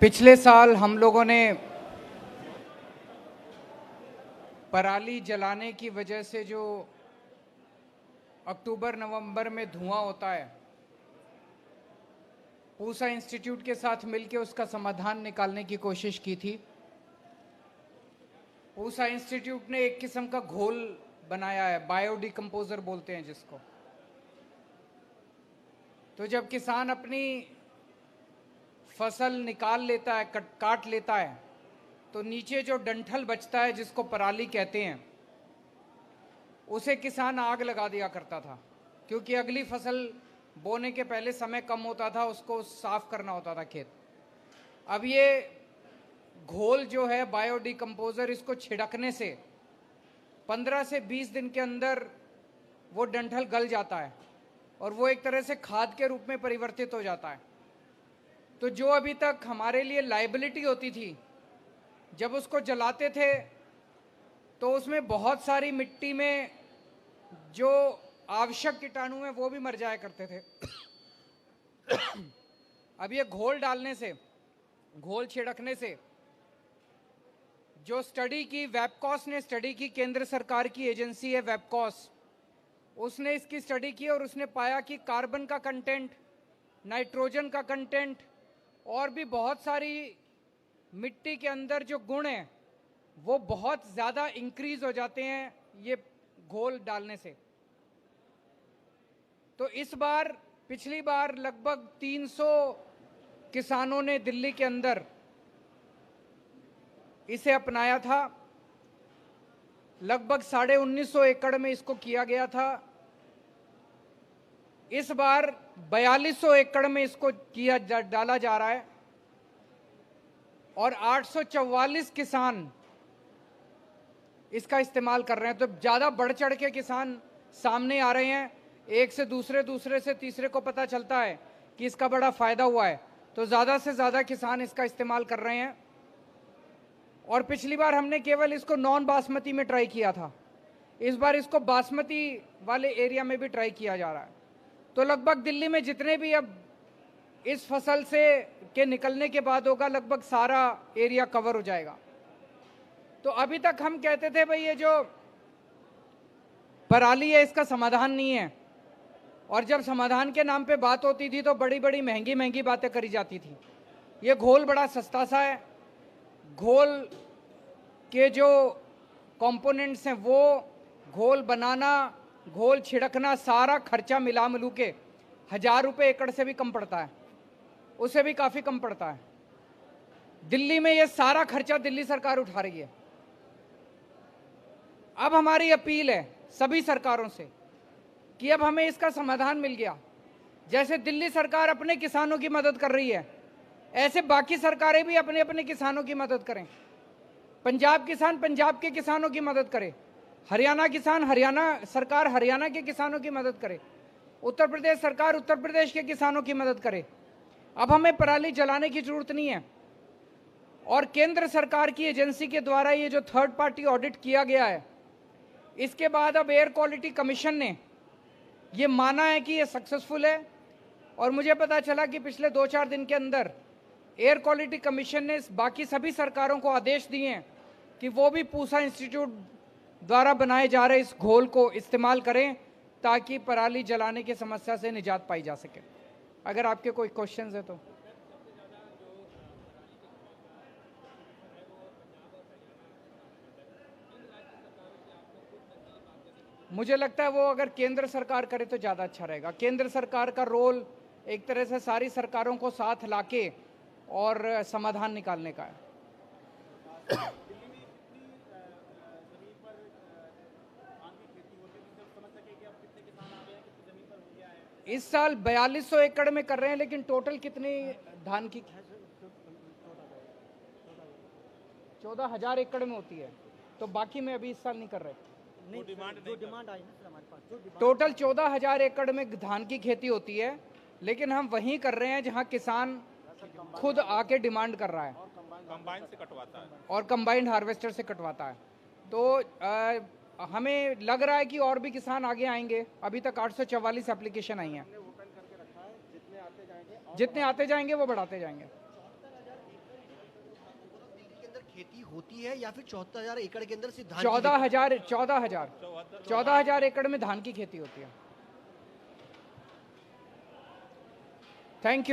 पिछले साल हम लोगों ने पराली जलाने की वजह से जो अक्टूबर नवंबर में धुआं होता है, पूसा इंस्टीट्यूट के साथ मिलकर उसका समाधान निकालने की कोशिश की थी। पूसा इंस्टीट्यूट ने एक किस्म का घोल बनाया है, बायोडिकम्पोजर बोलते हैं जिसको। तो जब किसान अपनी फसल निकाल लेता है, काट लेता है, तो नीचे जो डंठल बचता है जिसको पराली कहते हैं, उसे किसान आग लगा दिया करता था, क्योंकि अगली फसल बोने के पहले समय कम होता था, उसको साफ करना होता था खेत। अब ये घोल जो है बायोडिकम्पोजर, इसको छिड़कने से 15 से 20 दिन के अंदर वो डंठल गल जाता है और वो एक तरह से खाद के रूप में परिवर्तित हो जाता है। तो जो अभी तक हमारे लिए लायबिलिटी होती थी, जब उसको जलाते थे तो उसमें बहुत सारी मिट्टी में जो आवश्यक कीटाणु हैं वो भी मर जाया करते थे। अब ये घोल डालने से, घोल छिड़कने से, जो स्टडी की वेबकॉस ने स्टडी की, केंद्र सरकार की एजेंसी है वेबकॉस, उसने इसकी स्टडी की और उसने पाया कि कार्बन का कंटेंट, नाइट्रोजन का कंटेंट और भी बहुत सारी मिट्टी के अंदर जो गुण हैं वो बहुत ज़्यादा इंक्रीज हो जाते हैं ये घोल डालने से। तो इस बार, पिछली बार लगभग 300 किसानों ने दिल्ली के अंदर इसे अपनाया था। लगभग 1950 एकड़ में इसको किया गया था। इस बार 4200 एकड़ में इसको डाला जा रहा है और 844 किसान इसका इस्तेमाल कर रहे हैं। तो ज़्यादा बढ़ चढ़ के किसान सामने आ रहे हैं, एक से दूसरे, दूसरे से तीसरे को पता चलता है कि इसका बड़ा फ़ायदा हुआ है, तो ज़्यादा से ज़्यादा किसान इसका इस्तेमाल कर रहे हैं। और पिछली बार हमने केवल इसको नॉन बासमती में ट्राई किया था, इस बार इसको बासमती वाले एरिया में भी ट्राई किया जा रहा है। तो लगभग दिल्ली में जितने भी अब इस फसल से के निकलने के बाद होगा, लगभग सारा एरिया कवर हो जाएगा। तो अभी तक हम कहते थे भाई ये जो पराली है इसका समाधान नहीं है, और जब समाधान के नाम पे बात होती थी तो बड़ी बड़ी महंगी महंगी बातें करी जाती थी। ये घोल बड़ा सस्ता सा है, घोल के जो कंपोनेंट्स हैं वो घोल बनाना, घोल छिड़कना, सारा खर्चा मिला मिलू के 1000 रुपये एकड़ से भी कम पड़ता है, उससे भी काफ़ी कम पड़ता है। दिल्ली में ये सारा खर्चा दिल्ली सरकार उठा रही है। अब हमारी अपील है सभी सरकारों से कि अब हमें इसका समाधान मिल गया। जैसे दिल्ली सरकार अपने किसानों की मदद कर रही है, ऐसे बाकी सरकारें भी अपने अपने किसानों की मदद करें। पंजाब किसान पंजाब के किसानों की मदद करे, हरियाणा किसान हरियाणा सरकार हरियाणा के किसानों की मदद करे, उत्तर प्रदेश सरकार उत्तर प्रदेश के किसानों की मदद करे। अब हमें पराली जलाने की जरूरत नहीं है। और केंद्र सरकार की एजेंसी के द्वारा ये जो थर्ड पार्टी ऑडिट किया गया है, इसके बाद अब एयर क्वालिटी कमीशन ने ये माना है कि ये सक्सेसफुल है। और मुझे पता चला कि पिछले 2-4 दिन के अंदर एयर क्वालिटी कमीशन ने बाकी सभी सरकारों को आदेश दिए हैं कि वो भी पूसा इंस्टीट्यूट द्वारा बनाए जा रहे इस घोल को इस्तेमाल करें, ताकि पराली जलाने की समस्या से निजात पाई जा सके। अगर आपके कोई क्वेश्चंस है तो। मुझे लगता है वो अगर केंद्र सरकार करे तो ज़्यादा अच्छा रहेगा। केंद्र सरकार का रोल एक तरह से सारी सरकारों को साथ लाके और समाधान निकालने का है। इस साल 4200 एकड़ में कर रहे हैं, लेकिन टोटल कितनी धान की 14,000 एकड़ में होती है, तो बाकी में अभी इस साल नहीं कर रहे। जो डिमांड आई ना हमारे पास, जो टोटल 14,000 एकड़ में धान की खेती होती है, लेकिन हम वहीं कर रहे हैं जहां किसान खुद आके डिमांड कर रहा है कंबाइन से कटवाता है और कंबाइंड हार्वेस्टर से कटवाता है। तो हमें लग रहा है कि और भी किसान आगे आएंगे। अभी तक 844 एप्लीकेशन आई हैं, जितने आते जाएंगे वो बढ़ाते जाएंगे। खेती होती है या फिर 74,000 एकड़ के अंदर सिर्फ धान की 14,000 एकड़ में धान की खेती होती है। Thank you.